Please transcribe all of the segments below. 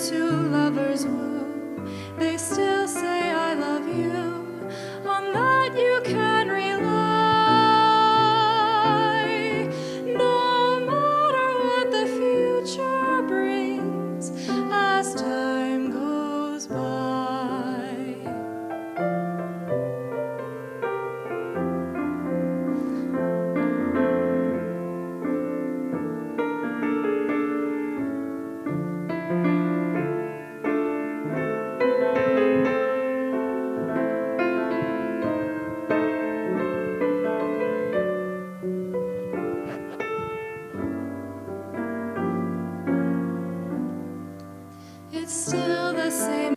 two lovers woo, they still say I love you. On that you can rely. No matter what the future brings as time goes by. It's still the same.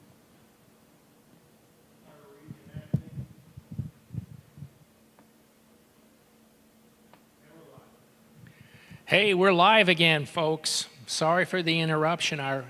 Hey, we're live again, folks. Sorry for the interruption. Our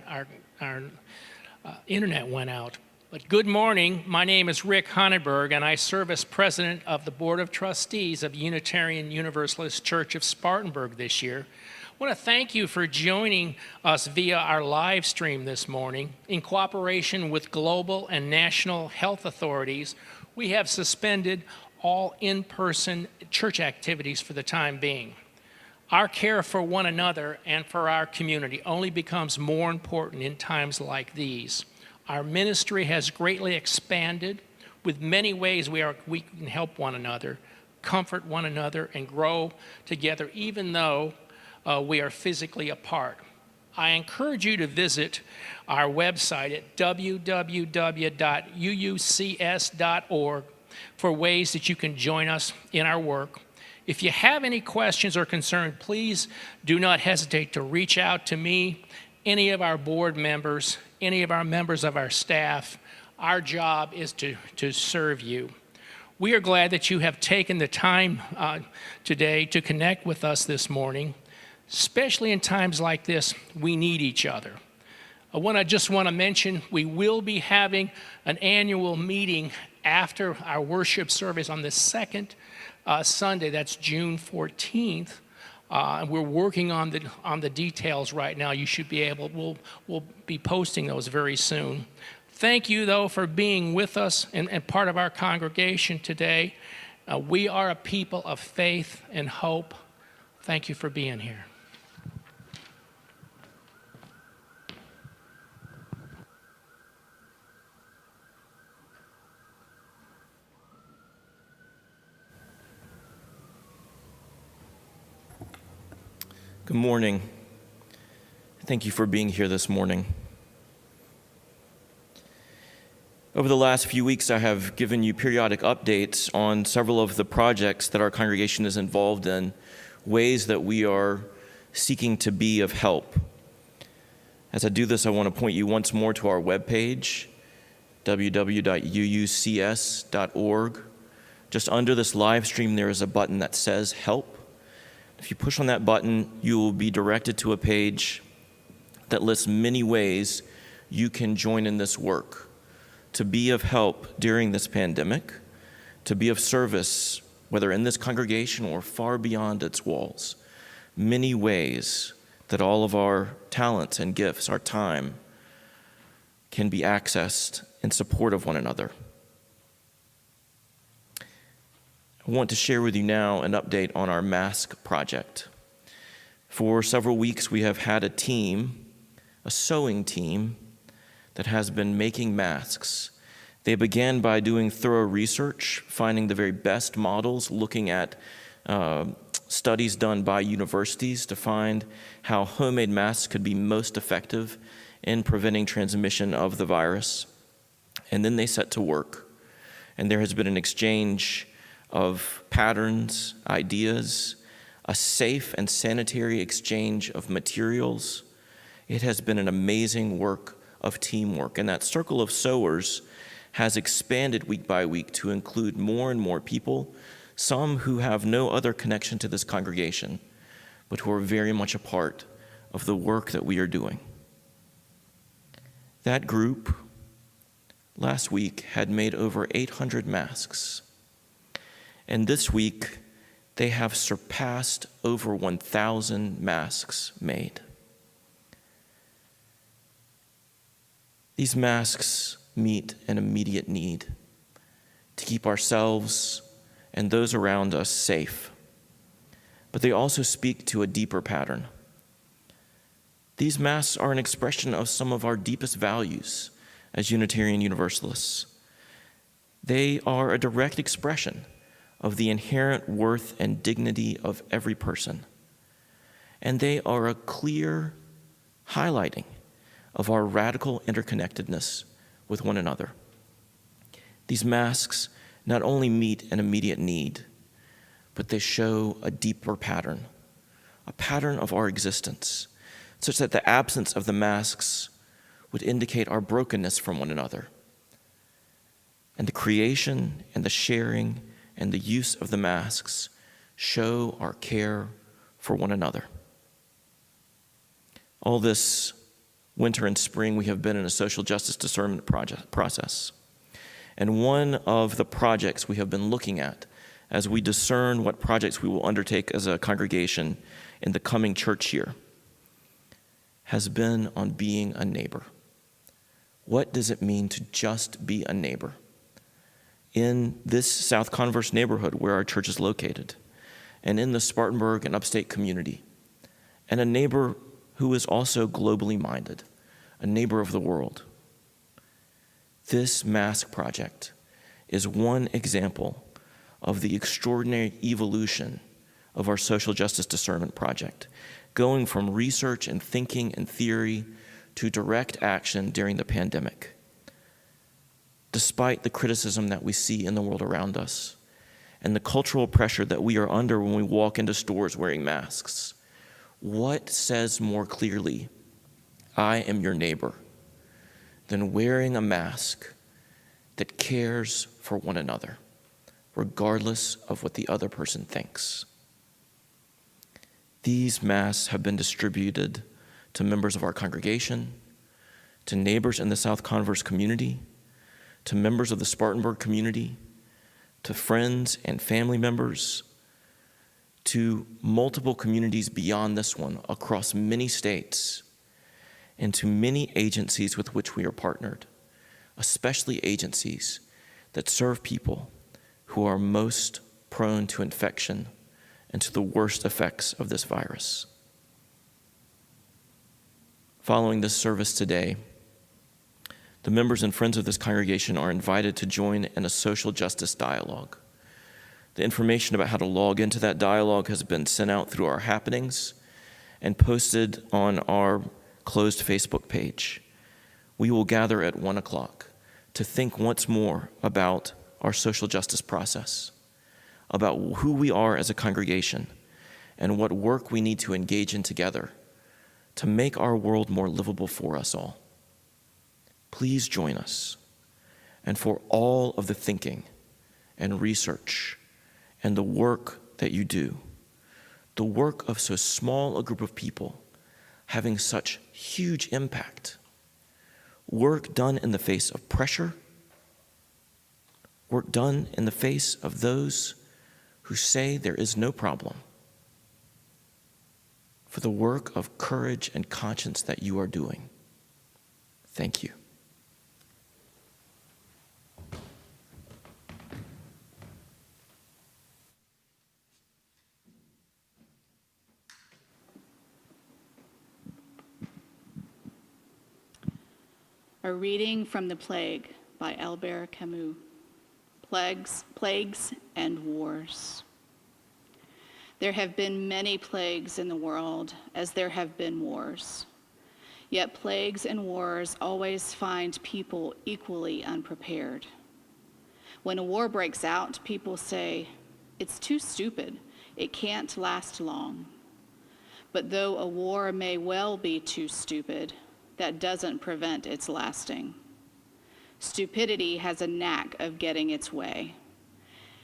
internet went out. But good morning. My name is Rick Honneberg, and I serve as president of the Board of Trustees of Unitarian Universalist Church of Spartanburg this year. I want to thank you for joining us via our live stream this morning. In cooperation with global and national health authorities, we have suspended all in-person church activities for the time being. Our care for one another and for our community only becomes more important in times like these. Our ministry has greatly expanded with many ways we can help one another, comfort one another, and grow together, even though we are physically apart. I encourage you to visit our website at www.uucs.org for ways that you can join us in our work. If you have any questions or concerns, please do not hesitate to reach out to me, any of our board members, any of our members of our staff. Our job is to serve you. We are glad that you have taken the time today to connect with us this morning. Especially in times like this, we need each other. I just want to mention we will be having an annual meeting after our worship service on the second Sunday. That's June 14th. And we're working on the details right now. You should be able. We'll be posting those very soon. Thank you, though, for being with us and part of our congregation today. We are a people of faith and hope. Thank you for being here. Good morning. Thank you for being here this morning. Over the last few weeks, I have given you periodic updates on several of the projects that our congregation is involved in, ways that we are seeking to be of help. As I do this, I want to point you once more to our webpage, www.uucs.org. Just under this live stream, there is a button that says Help. If you push on that button, you will be directed to a page that lists many ways you can join in this work, to be of help during this pandemic, to be of service, whether in this congregation or far beyond its walls. Many ways that all of our talents and gifts, our time, can be accessed in support of one another. I want to share with you now an update on our mask project. For several weeks, we have had a team, a sewing team, that has been making masks. They began by doing thorough research, finding the very best models, looking at studies done by universities to find how homemade masks could be most effective in preventing transmission of the virus. And then they set to work. And there has been an exchange of patterns, ideas, a safe and sanitary exchange of materials. It has been an amazing work of teamwork, and that circle of sewers has expanded week by week to include more and more people, some who have no other connection to this congregation, but who are very much a part of the work that we are doing. That group last week had made over 800 masks. And this week, they have surpassed over 1,000 masks made. These masks meet an immediate need to keep ourselves and those around us safe, but they also speak to a deeper pattern. These masks are an expression of some of our deepest values as Unitarian Universalists. They are a direct expression of the inherent worth and dignity of every person. And they are a clear highlighting of our radical interconnectedness with one another. These masks not only meet an immediate need, but they show a deeper pattern, a pattern of our existence, such that the absence of the masks would indicate our brokenness from one another. And the creation and the sharing and the use of the masks show our care for one another. All this winter and spring, we have been in a social justice discernment process. And one of the projects we have been looking at as we discern what projects we will undertake as a congregation in the coming church year has been on being a neighbor. What does it mean to just be a neighbor in this South Converse neighborhood where our church is located, and in the Spartanburg and upstate community, and a neighbor who is also globally minded, a neighbor of the world? This mask project is one example of the extraordinary evolution of our social justice discernment project, going from research and thinking and theory to direct action during the pandemic. Despite the criticism that we see in the world around us and the cultural pressure that we are under when we walk into stores wearing masks, what says more clearly, I am your neighbor, than wearing a mask that cares for one another, regardless of what the other person thinks? These masks have been distributed to members of our congregation, to neighbors in the South Converse community, to members of the Spartanburg community, to friends and family members, to multiple communities beyond this one across many states, and to many agencies with which we are partnered, especially agencies that serve people who are most prone to infection and to the worst effects of this virus. Following this service today, the members and friends of this congregation are invited to join in a social justice dialogue. The information about how to log into that dialogue has been sent out through our happenings and posted on our closed Facebook page. We will gather at 1 o'clock to think once more about our social justice process, about who we are as a congregation, and what work we need to engage in together to make our world more livable for us all. Please join us, and for all of the thinking and research and the work that you do, the work of so small a group of people having such huge impact, work done in the face of pressure, work done in the face of those who say there is no problem, for the work of courage and conscience that you are doing. Thank you. A reading from The Plague by Albert Camus. Plagues and wars. There have been many plagues in the world, as there have been wars. Yet plagues and wars always find people equally unprepared. When a war breaks out, people say, "It's too stupid. It can't last long." But though a war may well be too stupid, that doesn't prevent its lasting. Stupidity has a knack of getting its way,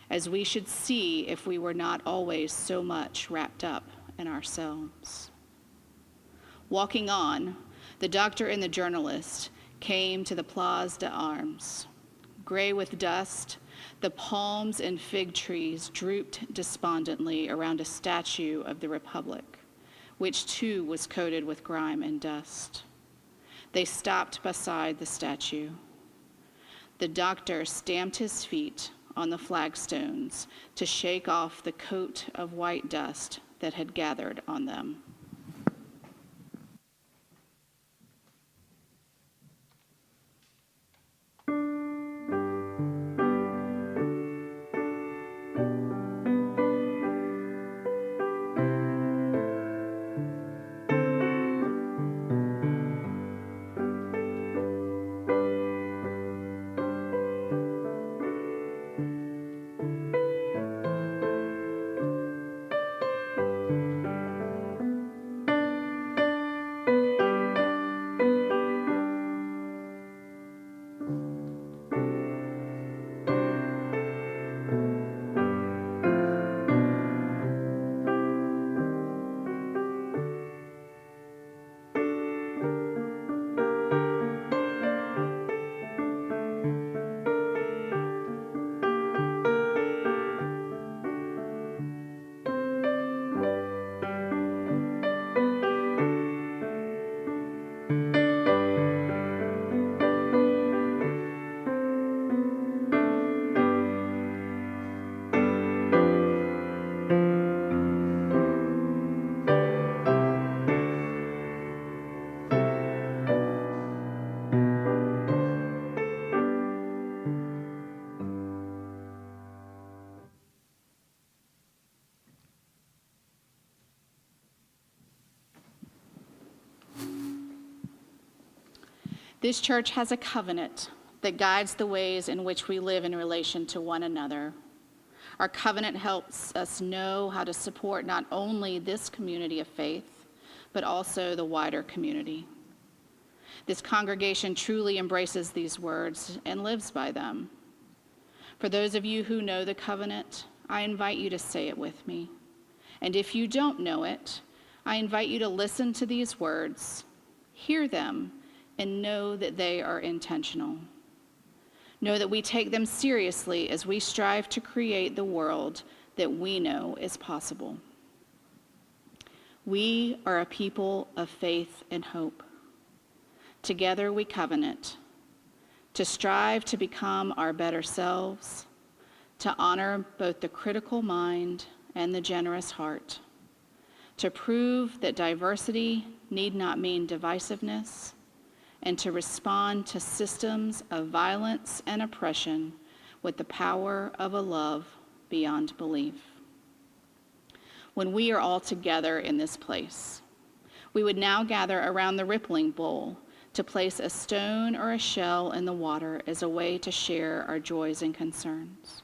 as we should see if we were not always so much wrapped up in ourselves. Walking on, the doctor and the journalist came to the Place d'Armes. Gray with dust, the palms and fig trees drooped despondently around a statue of the Republic, which too was coated with grime and dust. They stopped beside the statue. The doctor stamped his feet on the flagstones to shake off the coat of white dust that had gathered on them. This church has a covenant that guides the ways in which we live in relation to one another. Our covenant helps us know how to support not only this community of faith, but also the wider community. This congregation truly embraces these words and lives by them. For those of you who know the covenant, I invite you to say it with me. And if you don't know it, I invite you to listen to these words, hear them, and know that they are intentional. Know that we take them seriously as we strive to create the world that we know is possible. We are a people of faith and hope. Together we covenant to strive to become our better selves, to honor both the critical mind and the generous heart, to prove that diversity need not mean divisiveness, and to respond to systems of violence and oppression with the power of a love beyond belief. When we are all together in this place, we would now gather around the rippling bowl to place a stone or a shell in the water as a way to share our joys and concerns.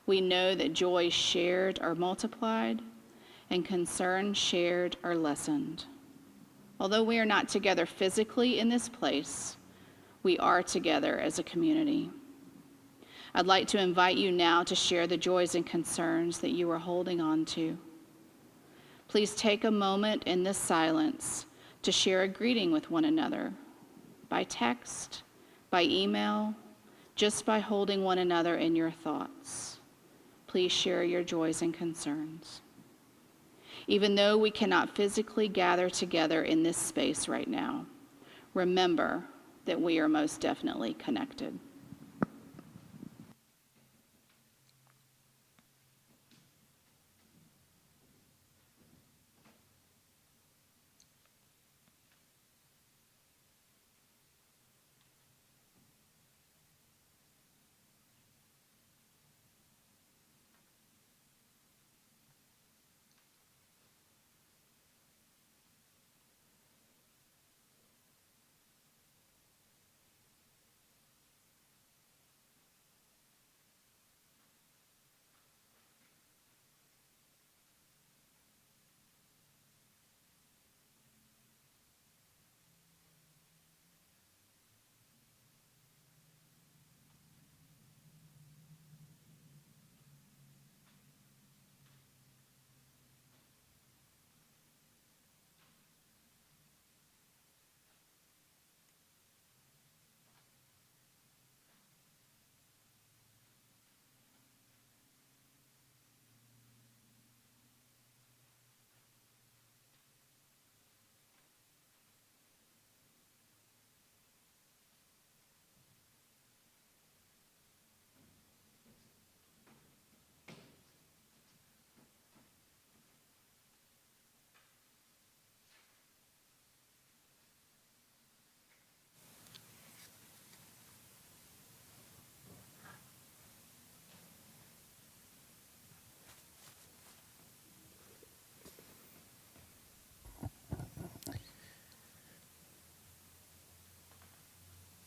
We know that joys shared are multiplied and concerns shared are lessened. Although we are not together physically in this place, we are together as a community. I'd like to invite you now to share the joys and concerns that you are holding on to. Please take a moment in this silence to share a greeting with one another, by text, by email, just by holding one another in your thoughts. Please share your joys and concerns. Even though we cannot physically gather together in this space right now, remember that we are most definitely connected.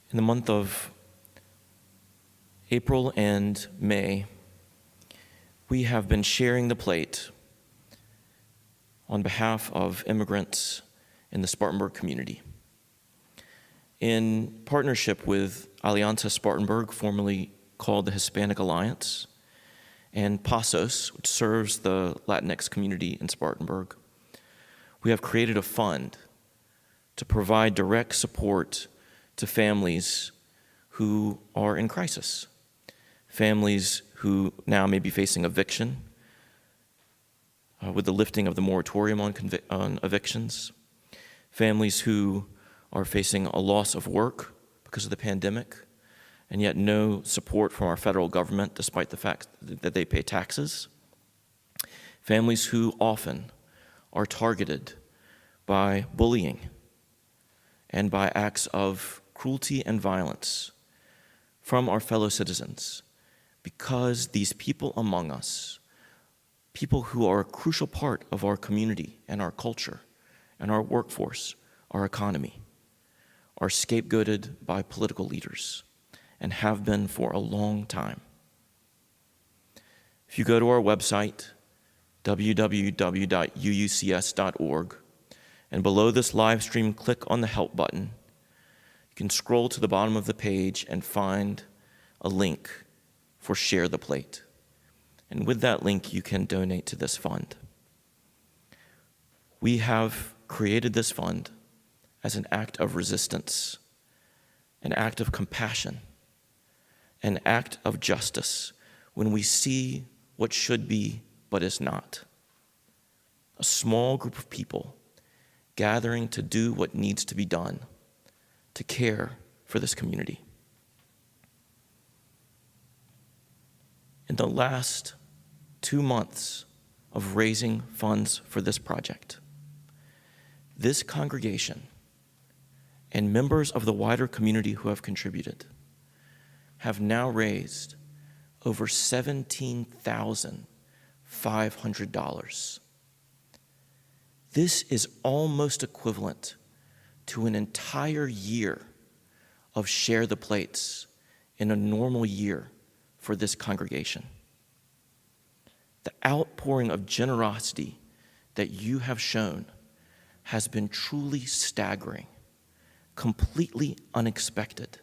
In the month of April and May, we have been sharing the plate on behalf of immigrants in the Spartanburg community. In partnership with Alianza Spartanburg, formerly called the Hispanic Alliance, and PASOS, which serves the Latinx community in Spartanburg, we have created a fund to provide direct support to families who are in crisis, families who now may be facing eviction with the lifting of the moratorium on evictions, families who are facing a loss of work because of the pandemic, and yet no support from our federal government despite the fact that they pay taxes, families who often are targeted by bullying and by acts of cruelty and violence from our fellow citizens, because these people among us, people who are a crucial part of our community and our culture and our workforce, our economy, are scapegoated by political leaders and have been for a long time. If you go to our website, www.uucs.org, and below this live stream, click on the Help button, you can scroll to the bottom of the page and find a link for Share the Plate. And with that link, you can donate to this fund. We have created this fund as an act of resistance, an act of compassion, an act of justice when we see what should be but is not. A small group of people gathering to do what needs to be done to care for this community. In the last 2 months of raising funds for this project, this congregation and members of the wider community who have contributed have now raised over $17,500. This is almost equivalent to an entire year of Share the Plates in a normal year for this congregation. The outpouring of generosity that you have shown has been truly staggering, completely unexpected.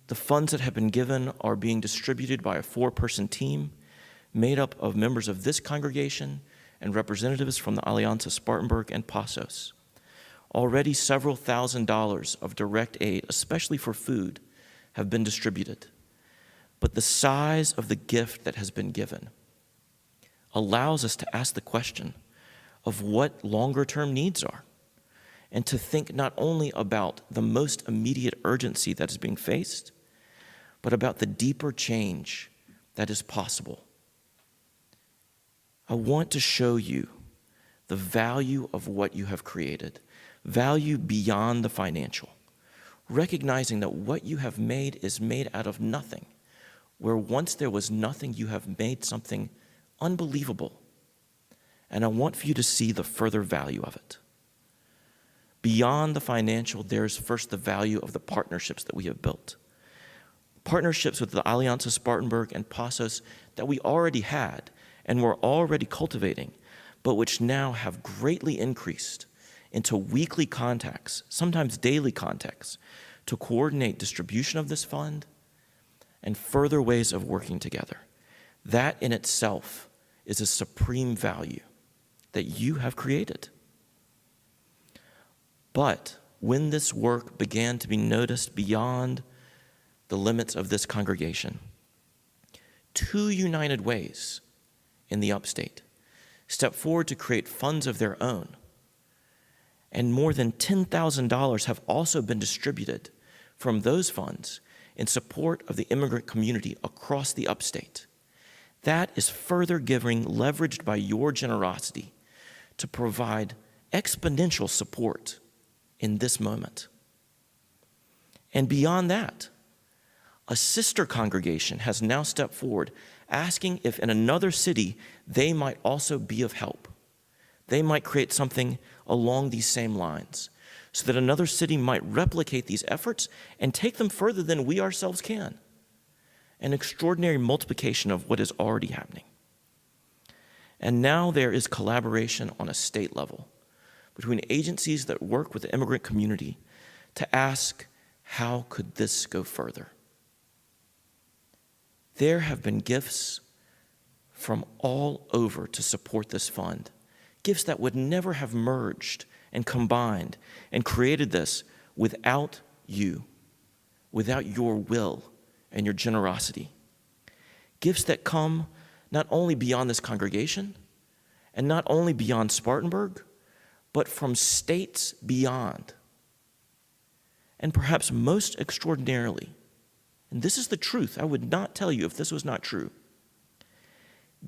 The funds that have been given are being distributed by a 4-person team made up of members of this congregation and representatives from the Alianza Spartanburg and PASOS. Already several $1,000s of direct aid, especially for food, have been distributed. But the size of the gift that has been given allows us to ask the question of what longer-term needs are, and to think not only about the most immediate urgency that is being faced, but about the deeper change that is possible. I want to show you the value of what you have created, value beyond the financial, recognizing that what you have made is made out of nothing, where once there was nothing, you have made something unbelievable. And I want for you to see the further value of it. Beyond the financial, there's first the value of the partnerships that we have built. Partnerships with the Alianza Spartanburg and PASOS that we already had and were already cultivating, but which now have greatly increased into weekly contacts, sometimes daily contacts, to coordinate distribution of this fund and further ways of working together. That in itself is a supreme value that you have created. But when this work began to be noticed beyond the limits of this congregation, 2 United Ways in the upstate stepped forward to create funds of their own. And more than $10,000 have also been distributed from those funds in support of the immigrant community across the upstate. That is further giving, leveraged by your generosity, to provide exponential support in this moment. And beyond that, a sister congregation has now stepped forward asking if in another city they might also be of help. They might create something along these same lines so that another city might replicate these efforts and take them further than we ourselves can. An extraordinary multiplication of what is already happening. And now there is collaboration on a state level between agencies that work with the immigrant community to ask, how could this go further? There have been gifts from all over to support this fund, gifts that would never have merged and combined and created this without you, without your will and your generosity. Gifts that come not only beyond this congregation and not only beyond Spartanburg, but from states beyond. And perhaps most extraordinarily, and this is the truth, I would not tell you if this was not true,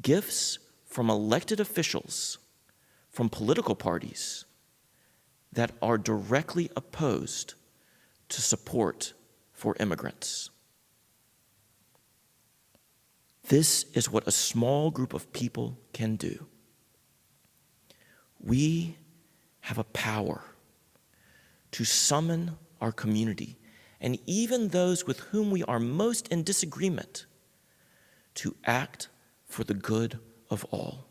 gifts from elected officials, from political parties that are directly opposed to support for immigrants. This is what a small group of people can do. We have a power to summon our community, and even those with whom we are most in disagreement, to act for the good of all.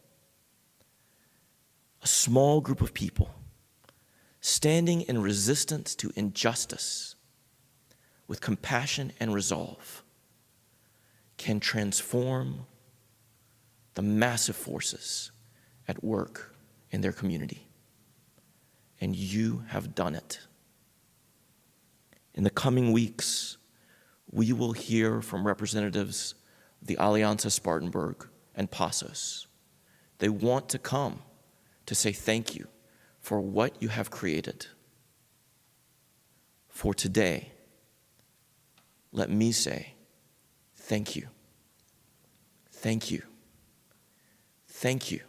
A small group of people standing in resistance to injustice with compassion and resolve can transform the massive forces at work in their community. And you have done it. In the coming weeks, we will hear from representatives of the Alianza Spartanburg and Pasos. They want to come to say thank you for what you have created. For today, let me say thank you. Thank you. Thank you.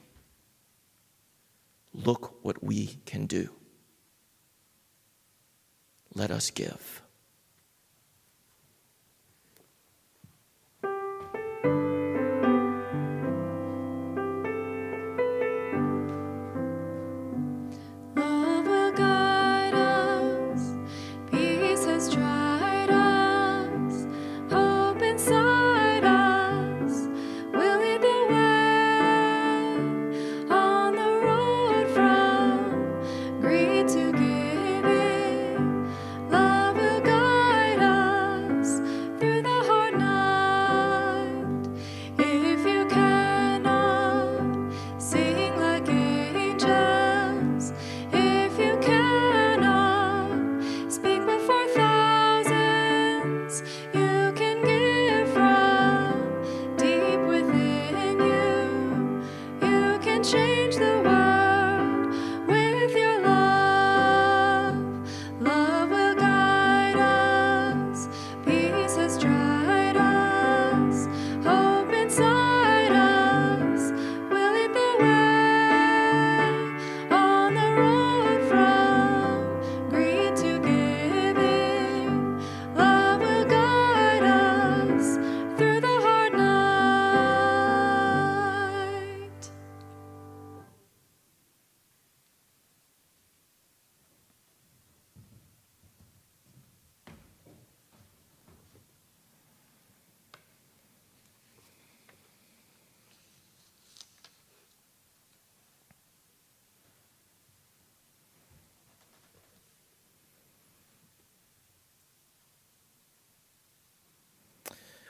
Look what we can do. Let us give. Love will guide us, peace has dried us, hope inside us will lead the way on the road from greed to giving. Love will guide us through the hard night. If you cannot sing like angels, if you cannot speak before thousands, you can give from deep within you. You can change the world with your love. Love will guide us, peace has dried us, hope inside us will lead the way on the road from greed to giving. Love will guide us through the hard night.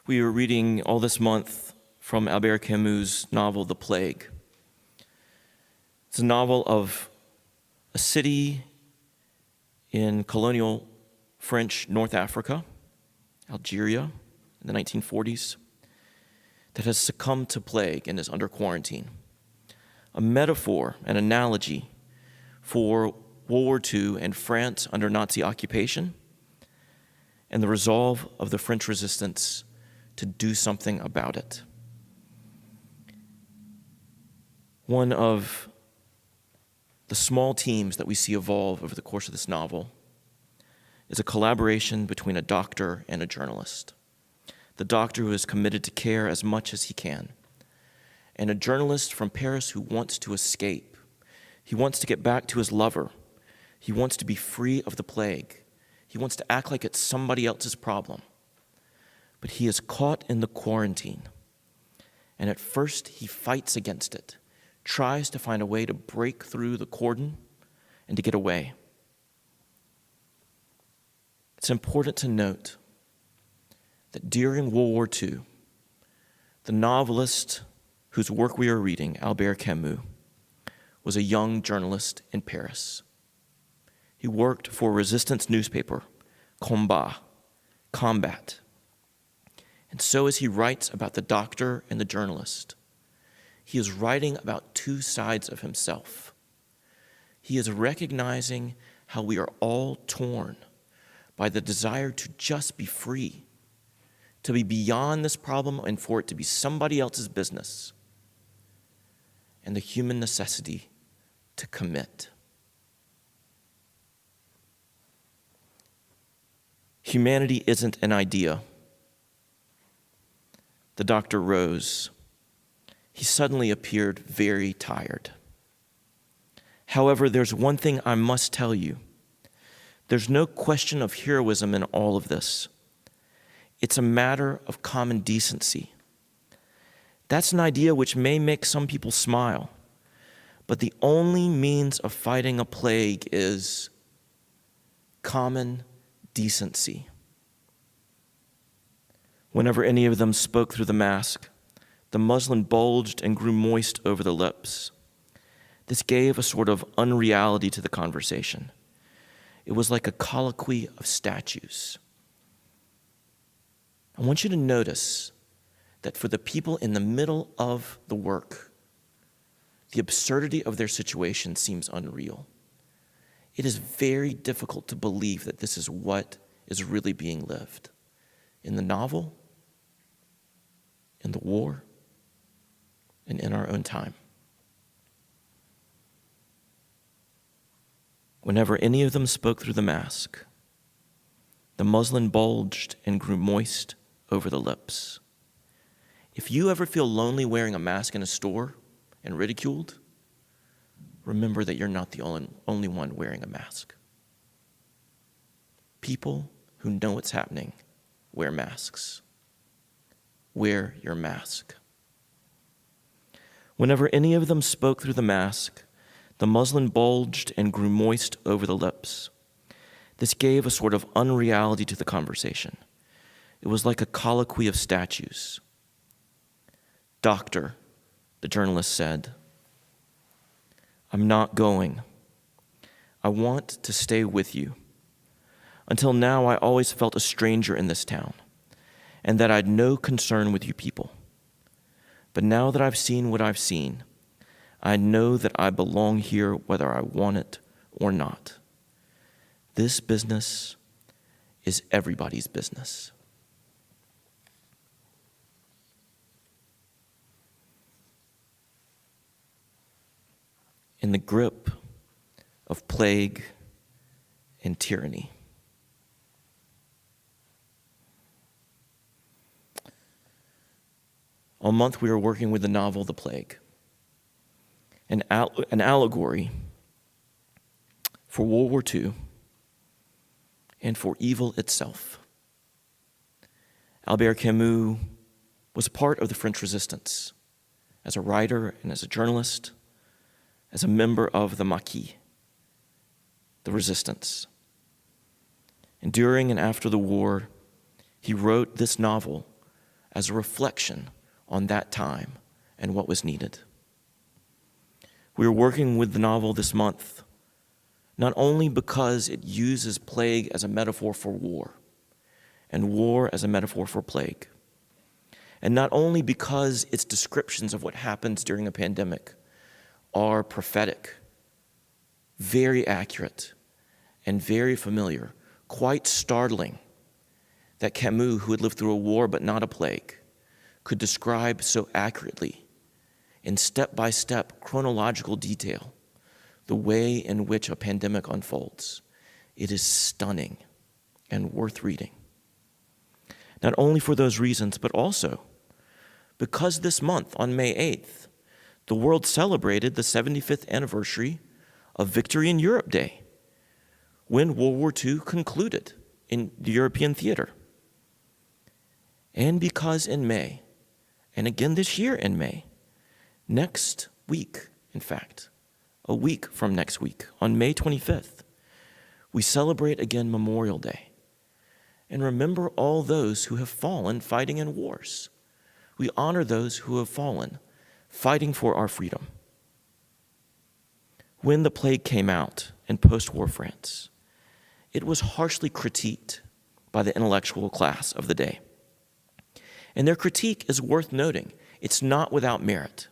We are reading all this month from Albert Camus' novel, The Plague. It's a novel of a city in colonial French North Africa, Algeria, in the 1940s, that has succumbed to plague and is under quarantine. A metaphor, an analogy for World War II and France under Nazi occupation, and the resolve of the French resistance to do something about it. One of the small teams that we see evolve over the course of this novel is a collaboration between a doctor and a journalist. The doctor who is committed to care as much as he can, and a journalist from Paris who wants to escape. He wants to get back to his lover. He wants to be free of the plague. He wants to act like it's somebody else's problem. But he is caught in the quarantine. And at first, he fights against it, tries to find a way to break through the cordon and to get away. It's important to note that during World War II, the novelist whose work we are reading, Albert Camus, was a young journalist in Paris. He worked for a resistance newspaper, Combat. And so as he writes about the doctor and the journalist, he is writing about two sides of himself. He is recognizing how we are all torn by the desire to just be free, to be beyond this problem and for it to be somebody else's business, and the human necessity to commit. Humanity isn't an idea. The doctor rose. He suddenly appeared very tired. However, there's one thing I must tell you. There's no question of heroism in all of this. It's a matter of common decency. That's an idea which may make some people smile, but the only means of fighting a plague is common decency. Whenever any of them spoke through the mask, the muslin bulged and grew moist over the lips. This gave a sort of unreality to the conversation. It was like a colloquy of statues. I want you to notice that for the people in the middle of the work, the absurdity of their situation seems unreal. It is very difficult to believe that this is what is really being lived. In the novel, in the war, and in our own time. Whenever any of them spoke through the mask, the muslin bulged and grew moist over the lips. If you ever feel lonely wearing a mask in a store and ridiculed, remember that you're not the only one wearing a mask. People who know what's happening wear masks. Wear your mask. Whenever any of them spoke through the mask, the muslin bulged and grew moist over the lips. This gave a sort of unreality to the conversation. It was like a colloquy of statues. "Doctor," the journalist said, "I'm not going. I want to stay with you. Until now, I always felt a stranger in this town, and that I'd no concern with you people. But now that I've seen what I've seen, I know that I belong here whether I want it or not. This business is everybody's business." In the grip of plague and tyranny. All month we were working with the novel The Plague, an allegory for World War II and for evil itself. Albert Camus was part of the French Resistance as a writer and as a journalist, as a member of the Maquis, the resistance. And during and after the war, he wrote this novel as a reflection on that time and what was needed. We are working with the novel this month, not only because it uses plague as a metaphor for war, and war as a metaphor for plague, and not only because its descriptions of what happens during a pandemic are prophetic, very accurate, and very familiar, quite startling that Camus, who had lived through a war but not a plague, could describe so accurately, in step-by-step chronological detail, the way in which a pandemic unfolds. It is stunning and worth reading. Not only for those reasons, but also because this month, on May 8th, the world celebrated the 75th anniversary of Victory in Europe Day, when World War II concluded in the European theater. And because in May, and again this year in May, next week, in fact, a week from next week, on May 25th, we celebrate again Memorial Day and remember all those who have fallen fighting in wars. We honor those who have fallen fighting for our freedom. When the plague came out in post-war France, it was harshly critiqued by the intellectual class of the day. And their critique is worth noting. It's not without merit.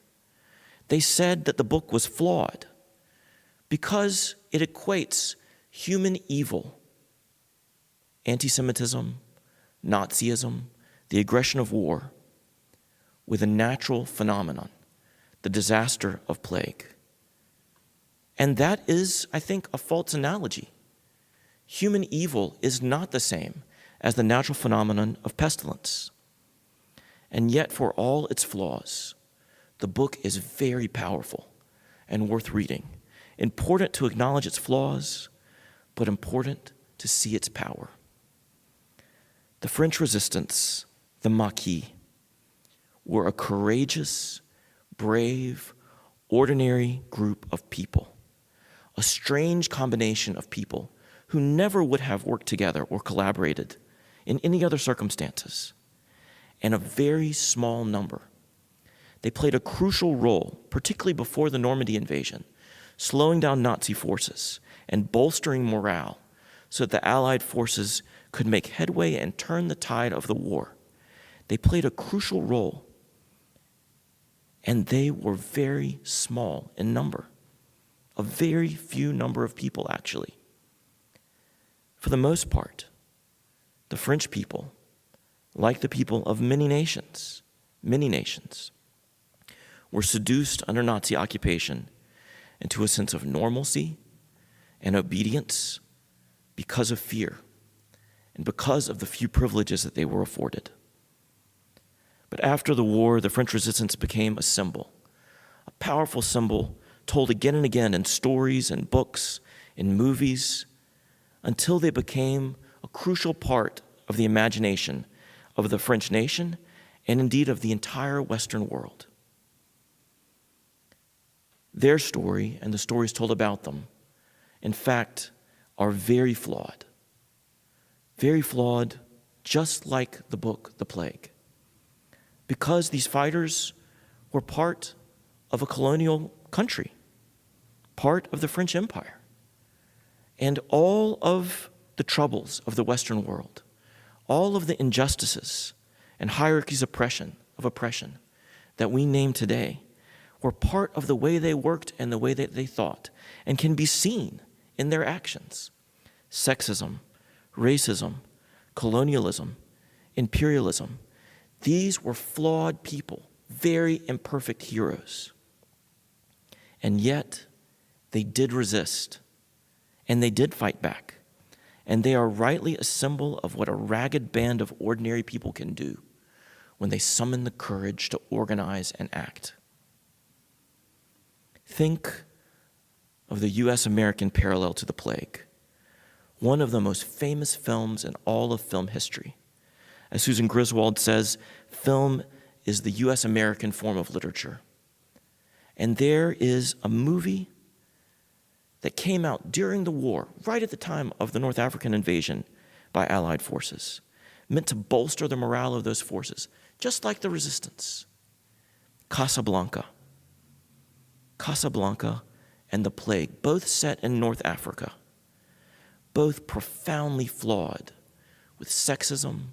They said that the book was flawed because it equates human evil, anti-Semitism, Nazism, the aggression of war, with a natural phenomenon, the disaster of plague. And that is, I think, a false analogy. Human evil is not the same as the natural phenomenon of pestilence. And yet, for all its flaws, the book is very powerful and worth reading. Important to acknowledge its flaws, but important to see its power. The French resistance, the Maquis, were a courageous, brave, ordinary group of people, a strange combination of people who never would have worked together or collaborated in any other circumstances, and a very small number. They played a crucial role, particularly before the Normandy invasion, slowing down Nazi forces and bolstering morale so that the Allied forces could make headway and turn the tide of the war. They played a crucial role, and they were very small in number, a very few number of people, actually. For the most part, the French people, like the people of many nations, were seduced under Nazi occupation into a sense of normalcy and obedience because of fear and because of the few privileges that they were afforded. But after the war, the French resistance became a symbol, a powerful symbol told again and again in stories and books, in movies, until they became a crucial part of the imagination of the French nation and indeed of the entire Western world. Their story and the stories told about them, in fact, are very flawed, just like the book, The Plague, because these fighters were part of a colonial country, part of the French Empire. And all of the troubles of the Western world, all of the injustices and hierarchies of oppression that we name today were part of the way they worked and the way that they thought, and can be seen in their actions. Sexism, racism, colonialism, imperialism, these were flawed people, very imperfect heroes. And yet, they did resist, and they did fight back. And they are rightly a symbol of what a ragged band of ordinary people can do when they summon the courage to organize and act. Think of the US-American parallel to The Plague, one of the most famous films in all of film history. As Susan Griswold says, film is the US-American form of literature. And there is a movie that came out during the war, right at the time of the North African invasion by Allied forces, meant to bolster the morale of those forces, just like the resistance. Casablanca and The Plague, both set in North Africa, both profoundly flawed with sexism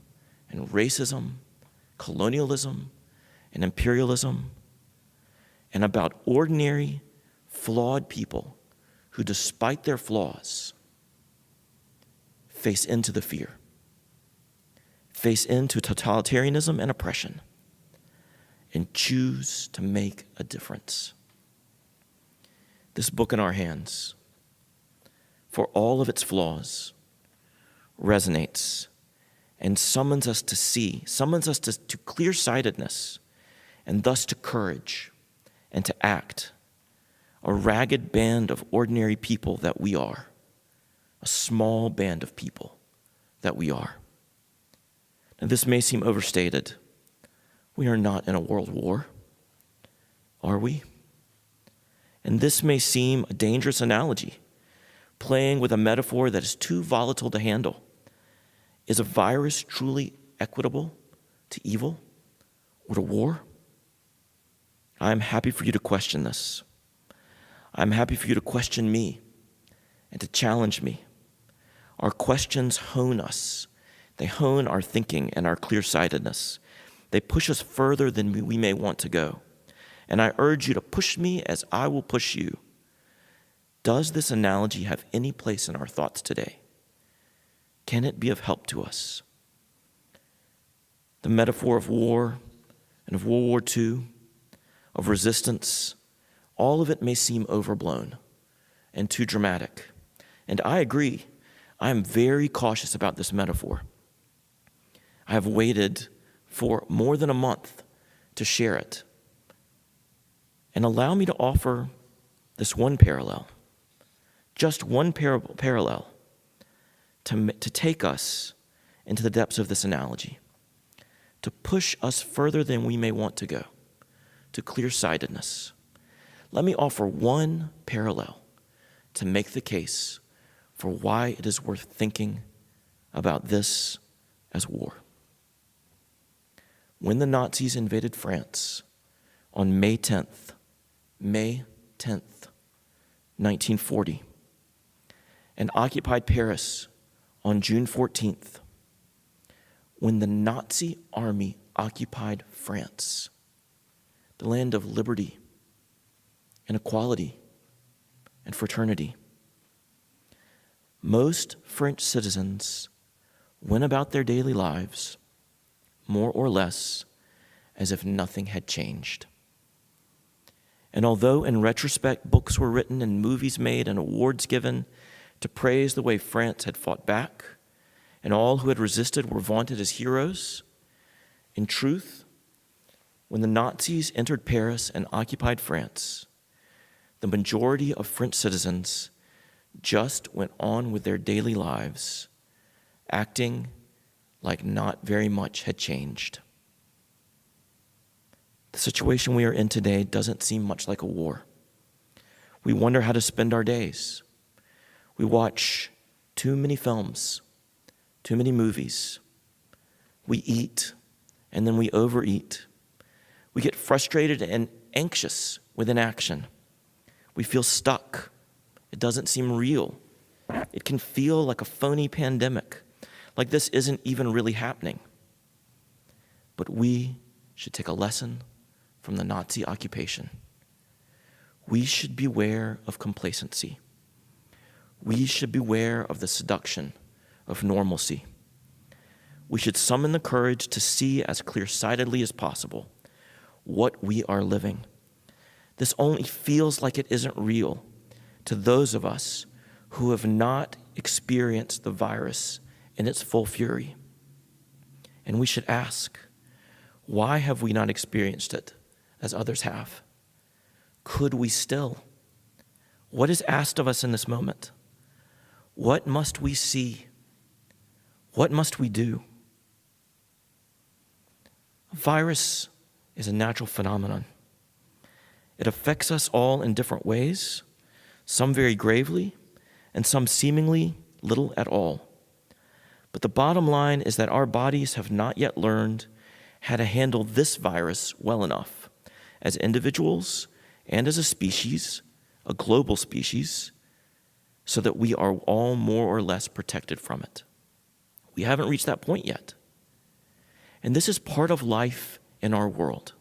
and racism, colonialism and imperialism, and about ordinary, flawed people who, despite their flaws, face into the fear, face into totalitarianism and oppression, and choose to make a difference. This book in our hands, for all of its flaws, resonates and summons us to see, summons us to clear-sightedness, and thus to courage and to act, a ragged band of ordinary people that we are, a small band of people that we are. Now, this may seem overstated. We are not in a world war, are we? And this may seem a dangerous analogy, playing with a metaphor that is too volatile to handle. Is a virus truly equitable to evil or to war? I'm happy for you to question this. I'm happy for you to question me and to challenge me. Our questions hone us. They hone our thinking and our clear-sightedness. They push us further than we may want to go. And I urge you to push me as I will push you. Does this analogy have any place in our thoughts today? Can it be of help to us? The metaphor of war and of World War II, of resistance, all of it may seem overblown and too dramatic. And I agree. I am very cautious about this metaphor. I have waited for more than a month to share it. And allow me to offer this one parallel, just one parallel, to take us into the depths of this analogy, to push us further than we may want to go, to clear-sightedness. Let me offer one parallel to make the case for why it is worth thinking about this as war. When the Nazis invaded France on May 10th, 1940, and occupied Paris on June 14th, when the Nazi army occupied France, the land of liberty and equality and fraternity, most French citizens went about their daily lives more or less as if nothing had changed. And although in retrospect books were written and movies made and awards given to praise the way France had fought back, and all who had resisted were vaunted as heroes, in truth, when the Nazis entered Paris and occupied France, the majority of French citizens just went on with their daily lives, acting like not very much had changed. The situation we are in today doesn't seem much like a war. We wonder how to spend our days. We watch too many films, too many movies. We eat, and then we overeat. We get frustrated and anxious with inaction. We feel stuck. It doesn't seem real. It can feel like a phony pandemic, like this isn't even really happening. But we should take a lesson from the Nazi occupation. We should beware of complacency. We should beware of the seduction of normalcy. We should summon the courage to see as clear-sightedly as possible what we are living. This only feels like it isn't real to those of us who have not experienced the virus in its full fury. And we should ask, why have we not experienced it as others have? Could we still? What is asked of us in this moment? What must we see? What must we do? A virus is a natural phenomenon. It affects us all in different ways, some very gravely, and some seemingly little at all. But the bottom line is that our bodies have not yet learned how to handle this virus well enough, as individuals and as a species, a global species, so that we are all more or less protected from it. We haven't reached that point yet. And this is part of life in our world.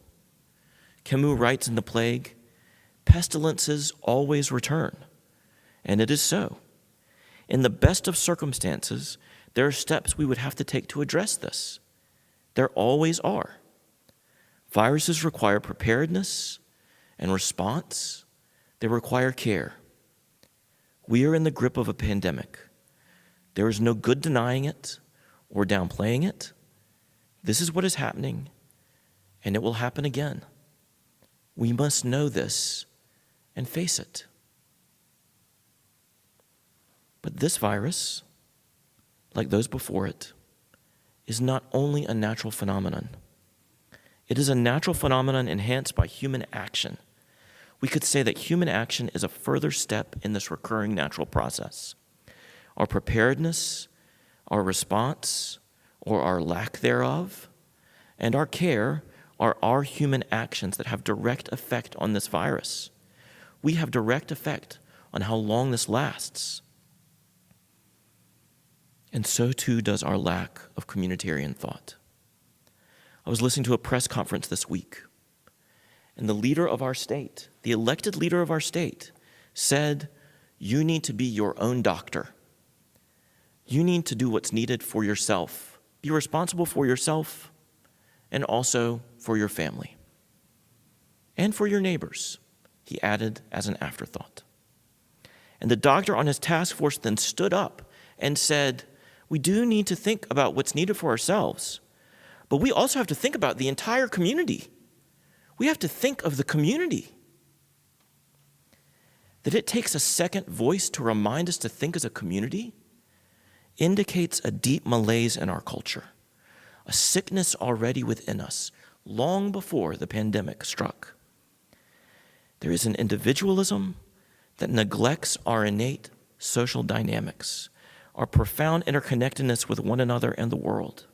Camus writes in The Plague, "Pestilences always return," and it is so. In the best of circumstances, there are steps we would have to take to address this. There always are. Viruses require preparedness and response. They require care. We are in the grip of a pandemic. There is no good denying it or downplaying it. This is what is happening, and it will happen again. We must know this and face it. But this virus, like those before it, is not only a natural phenomenon. It is a natural phenomenon enhanced by human action. We could say that human action is a further step in this recurring natural process. Our preparedness, our response, or our lack thereof, and our care are our human actions that have direct effect on this virus. We have direct effect on how long this lasts. And so too does our lack of communitarian thought. I was listening to a press conference this week, and the leader of our state, the elected leader of our state, said, "You need to be your own doctor. You need to do what's needed for yourself. Be responsible for yourself and also for your family and for your neighbors," he added as an afterthought. And the doctor on his task force then stood up and said, "We do need to think about what's needed for ourselves, but we also have to think about the entire community. We have to think of the community." That it takes a second voice to remind us to think as a community indicates a deep malaise in our culture, a sickness already within us long before the pandemic struck. There is an individualism that neglects our innate social dynamics, our profound interconnectedness with one another and the world.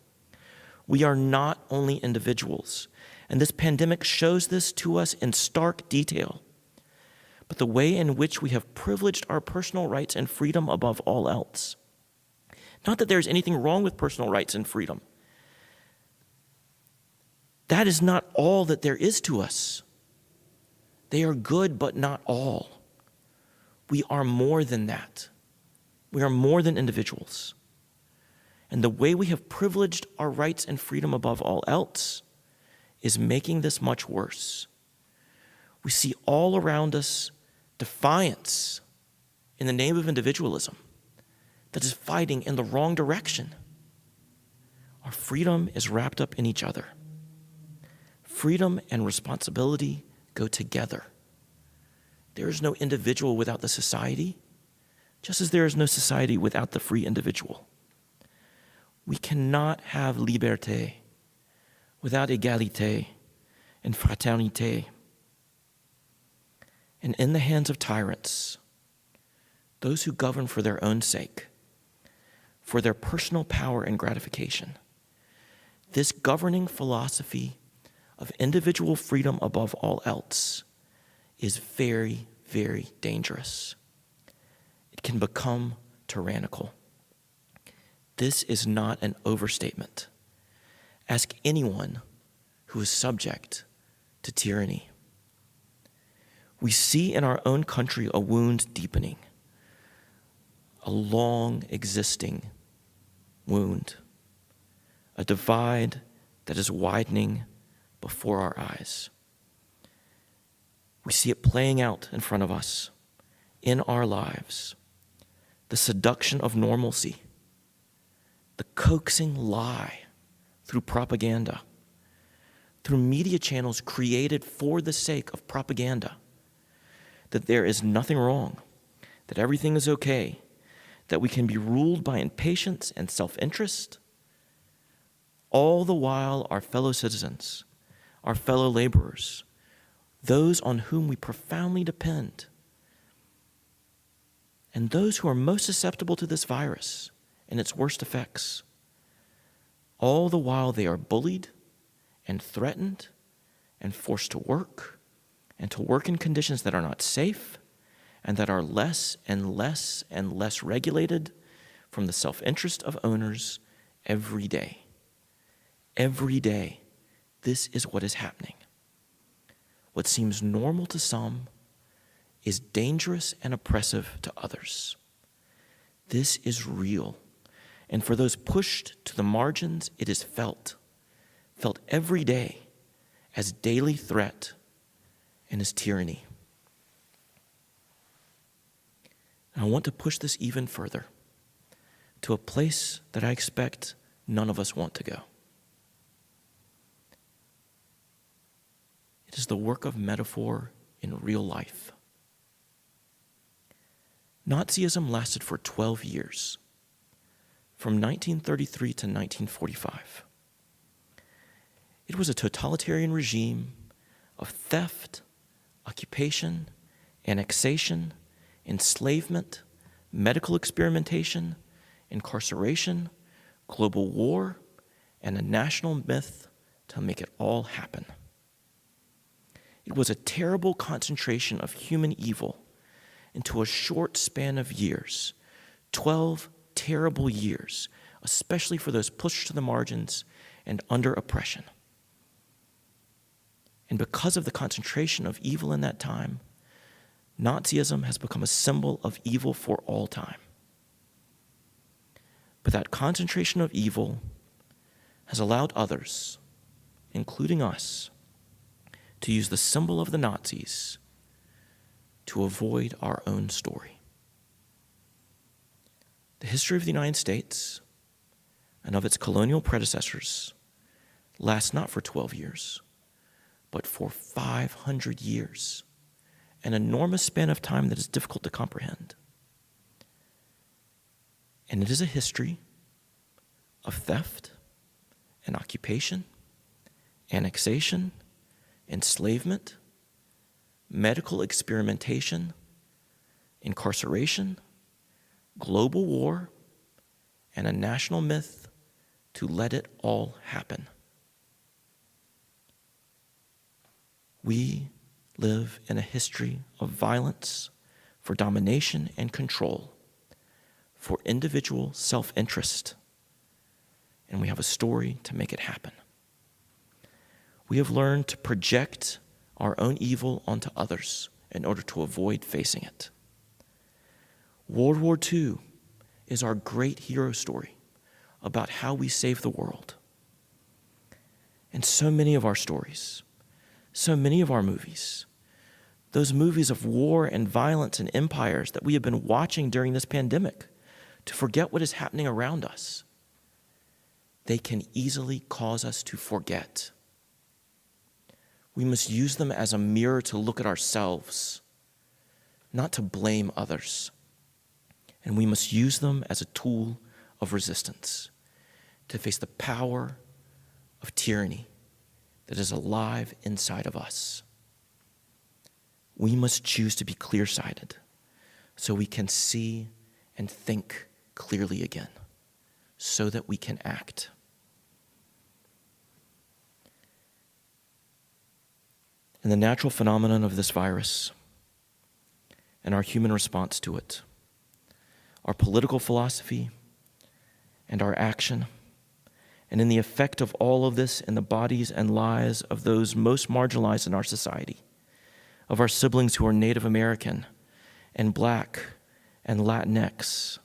We are not only individuals, and this pandemic shows this to us in stark detail, but the way in which we have privileged our personal rights and freedom above all else. Not that there's anything wrong with personal rights and freedom. That is not all that there is to us. They are good, but not all. We are more than that. We are more than individuals. And the way we have privileged our rights and freedom above all else is making this much worse. We see all around us defiance in the name of individualism that is fighting in the wrong direction. Our freedom is wrapped up in each other. Freedom and responsibility go together. There is no individual without the society, just as there is no society without the free individual. We cannot have liberté without égalité and fraternité. And in the hands of tyrants, those who govern for their own sake, for their personal power and gratification, this governing philosophy of individual freedom above all else is very, very dangerous. It can become tyrannical. This is not an overstatement. Ask anyone who is subject to tyranny. We see in our own country a wound deepening, a long existing wound, a divide that is widening before our eyes. We see it playing out in front of us, in our lives, the seduction of normalcy, the coaxing lie through propaganda, through media channels created for the sake of propaganda, that there is nothing wrong, that everything is okay, that we can be ruled by impatience and self-interest, all the while our fellow citizens, our fellow laborers, those on whom we profoundly depend, and those who are most susceptible to this virus and its worst effects, all the while they are bullied and threatened and forced to work, and to work in conditions that are not safe and that are less and less and less regulated from the self-interest of owners every day. Every day, this is what is happening. What seems normal to some is dangerous and oppressive to others. This is real. And for those pushed to the margins, it is felt every day as daily threat and as tyranny. And I want to push this even further to a place that I expect none of us want to go. It is the work of metaphor in real life. Nazism lasted for 12 years, from 1933 to 1945. It was a totalitarian regime of theft, occupation, annexation, enslavement, medical experimentation, incarceration, global war, and a national myth to make it all happen. It was a terrible concentration of human evil into a short span of years, 12 terrible years, especially for those pushed to the margins and under oppression. And because of the concentration of evil in that time, Nazism has become a symbol of evil for all time. But that concentration of evil has allowed others, including us, to use the symbol of the Nazis to avoid our own story. The history of the United States and of its colonial predecessors lasts not for 12 years, but for 500 years, an enormous span of time that is difficult to comprehend. And it is a history of theft and occupation, annexation, enslavement, medical experimentation, incarceration, global war, and a national myth to let it all happen. We live in a history of violence for domination and control, for individual self-interest, and we have a story to make it happen. We have learned to project our own evil onto others in order to avoid facing it. World War II is our great hero story about how we save the world. And so many of our stories, so many of our movies, those movies of war and violence and empires that we have been watching during this pandemic to forget what is happening around us, they can easily cause us to forget. We must use them as a mirror to look at ourselves, not to blame others. And we must use them as a tool of resistance to face the power of tyranny that is alive inside of us. We must choose to be clear-sighted so we can see and think clearly again, so that we can act. And the natural phenomenon of this virus and our human response to it, our political philosophy and our action, and in the effect of all of this in the bodies and lives of those most marginalized in our society, of our siblings who are Native American and Black and Latinx,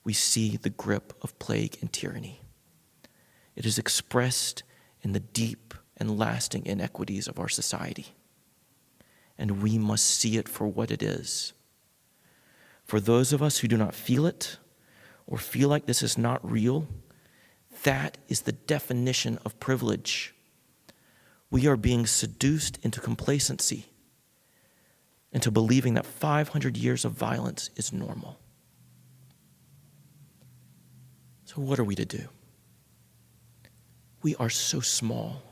we see the grip of plague and tyranny. It is expressed in the deep and lasting inequities of our society. And we must see it for what it is. For those of us who do not feel it or feel like this is not real, that is the definition of privilege. We are being seduced into complacency, into believing that 500 years of violence is normal. So what are we to do? We are so small.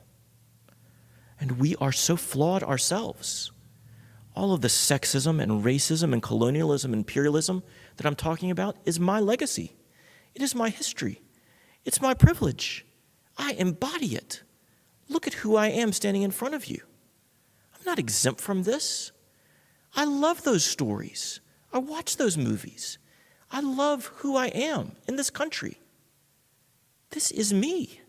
And we are so flawed ourselves. All of the sexism and racism and colonialism and imperialism that I'm talking about is my legacy. It is my history. It's my privilege. I embody it. Look at who I am standing in front of you. I'm not exempt from this. I love those stories. I watch those movies. I love who I am in this country. This is me.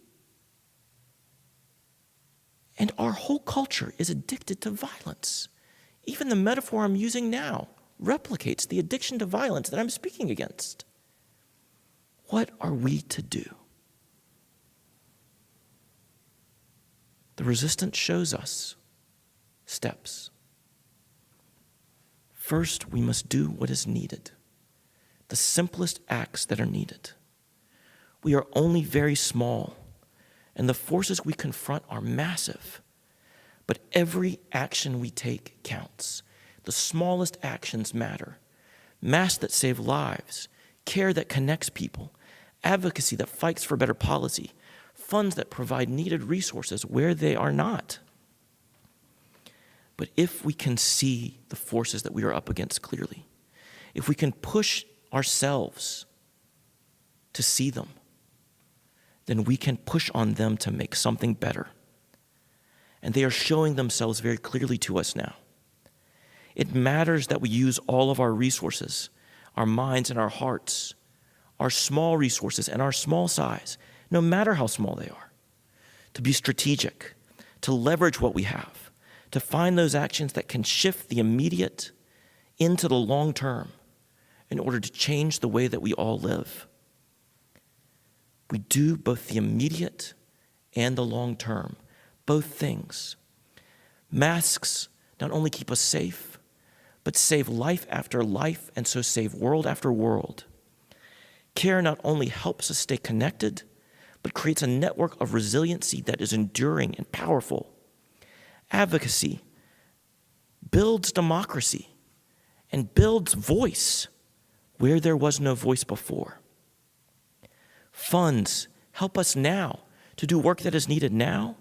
And our whole culture is addicted to violence. Even the metaphor I'm using now replicates the addiction to violence that I'm speaking against. What are we to do? The resistance shows us steps. First, we must do what is needed, the simplest acts that are needed. We are only very small, and the forces we confront are massive. But every action we take counts. The smallest actions matter, masks that save lives, care that connects people, advocacy that fights for better policy, funds that provide needed resources where they are not. But if we can see the forces that we are up against clearly, if we can push ourselves to see them, then we can push on them to make something better. And they are showing themselves very clearly to us now. It matters that we use all of our resources, our minds and our hearts, our small resources and our small size, no matter how small they are, to be strategic, to leverage what we have, to find those actions that can shift the immediate into the long term in order to change the way that we all live. We do both the immediate and the long term, both things. Masks not only keep us safe, but save life after life, and so save world after world. Care not only helps us stay connected, but creates a network of resiliency that is enduring and powerful. Advocacy builds democracy and builds voice where there was no voice before. Funds help us now to do work that is needed now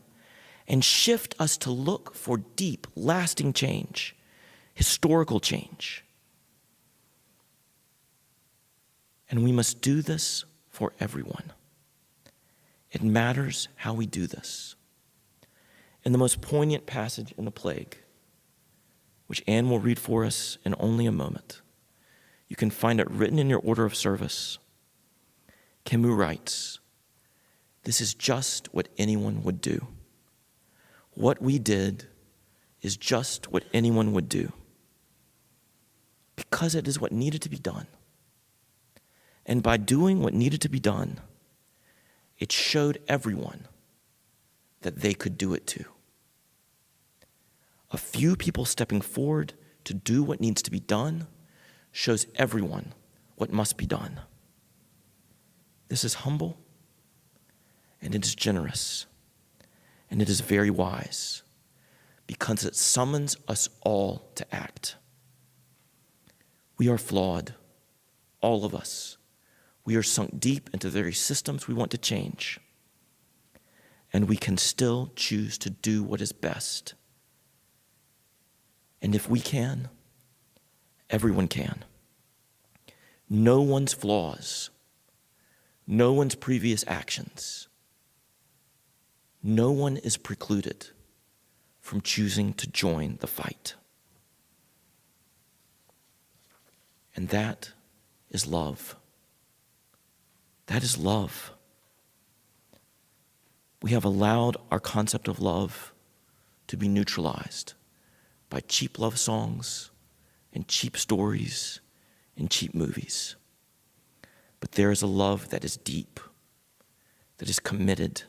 and shift us to look for deep, lasting change, historical change. And we must do this for everyone. It matters how we do this. In the most poignant passage in the plague, which Anne will read for us in only a moment, you can find it written in your order of service. Camus writes, "This is just what anyone would do. What we did is just what anyone would do, because it is what needed to be done. And by doing what needed to be done, it showed everyone that they could do it too. A few people stepping forward to do what needs to be done shows everyone what must be done. This is humble, and it is generous, and it is very wise, because it summons us all to act. We are flawed, all of us. We are sunk deep into the very systems we want to change, and we can still choose to do what is best. And if we can, everyone can. No one's flaws, no one's previous actions, no one is precluded from choosing to join the fight. And that is love. That is love. We have allowed our concept of love to be neutralized by cheap love songs and cheap stories and cheap movies. But there is a love that is deep, that is committed,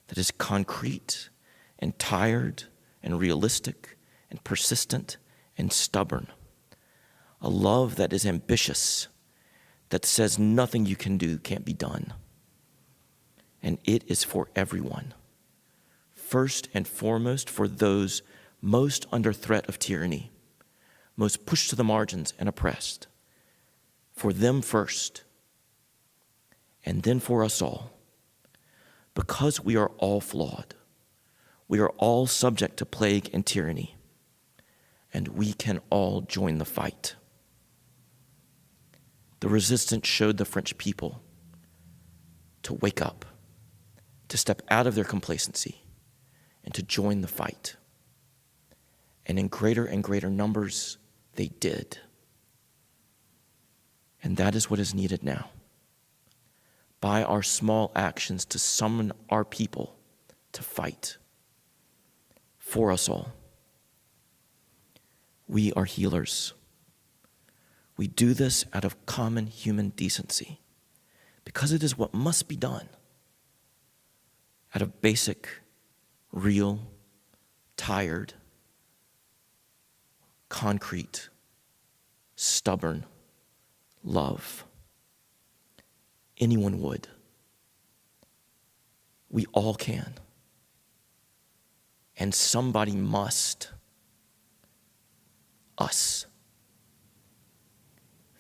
that is concrete and tired and realistic and persistent and stubborn. A love that is ambitious, that says nothing you can do can't be done. And it is for everyone. First and foremost for those most under threat of tyranny, most pushed to the margins and oppressed. For them first, and then for us all. Because we are all flawed. We are all subject to plague and tyranny. And we can all join the fight. The resistance showed the French people to wake up, to step out of their complacency, and to join the fight. And in greater and greater numbers, they did. And that is what is needed now. By our small actions to summon our people to fight for us all. We are healers. We do this out of common human decency because it is what must be done out of basic, real, tired, concrete, stubborn love. Anyone would. We all can. And somebody must. Us.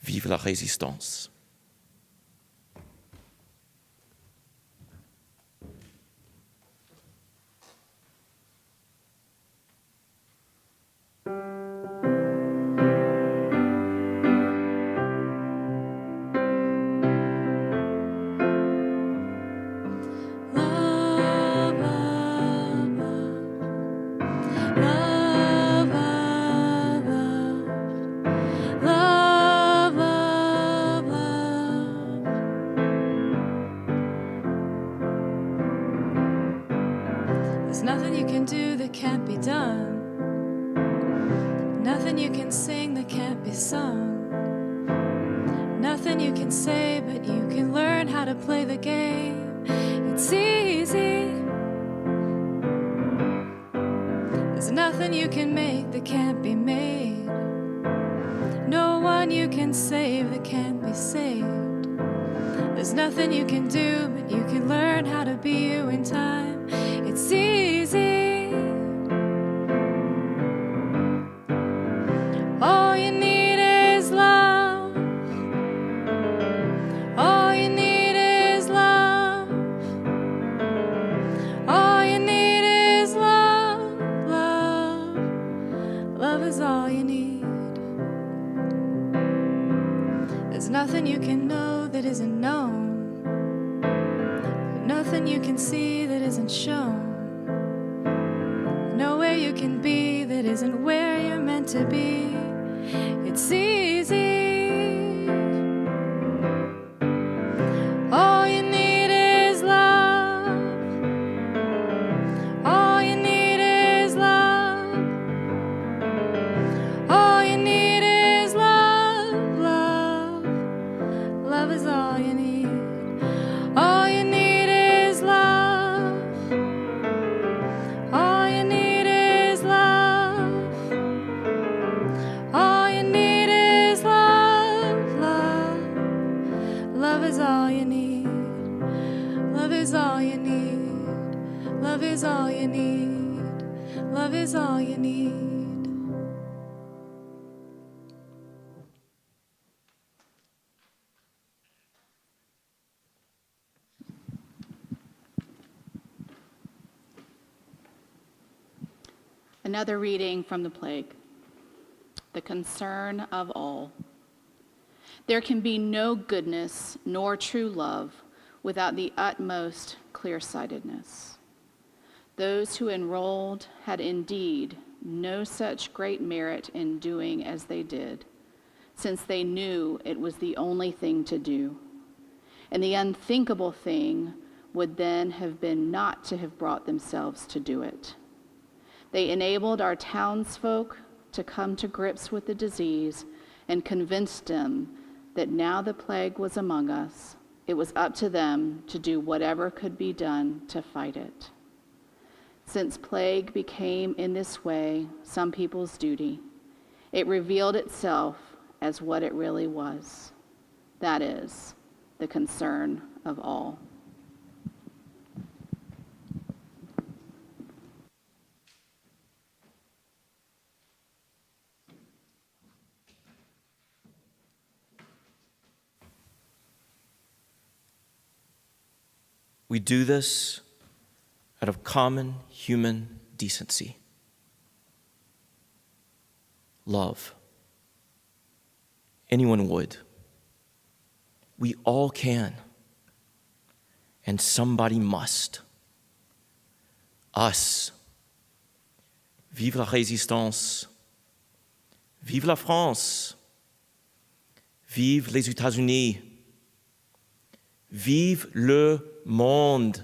Vive la Résistance. There's nothing you can do that can't be done. Nothing you can sing that can't be sung. Nothing you can say, but you can learn how to play the game. It's easy. There's nothing you can make that can't be made. No one you can save that can't be saved. There's nothing you can do, but you can learn how to be you in time. It's easy. All you need is love. All you need is love. All you need is love. Love. Love is all you need. There's nothing you can know that isn't known. Nothing you can see that isn't shown. Nowhere you can be that isn't where you're meant to be. It's easy. All you need is love. All you need is love. All you need is love. Love. Love is all you need. All you need is love. All you need is love. All you need is love. Love. Love is all you need. Love is all you need. Love is all you need. Love is all you need. Another reading from the plague. The concern of all. There can be no goodness nor true love without the utmost clear-sightedness. Those who enrolled had indeed no such great merit in doing as they did, since they knew it was the only thing to do. And the unthinkable thing would then have been not to have brought themselves to do it. They enabled our townsfolk to come to grips with the disease and convinced them that now the plague was among us, it was up to them to do whatever could be done to fight it. Since plague became in this way some people's duty, it revealed itself as what it really was. That is, the concern of all. We do this out of common human decency. Love. Anyone would. We all can. And somebody must. Us. Vive la Résistance. Vive la France. Vive les États-Unis. Vive le monde.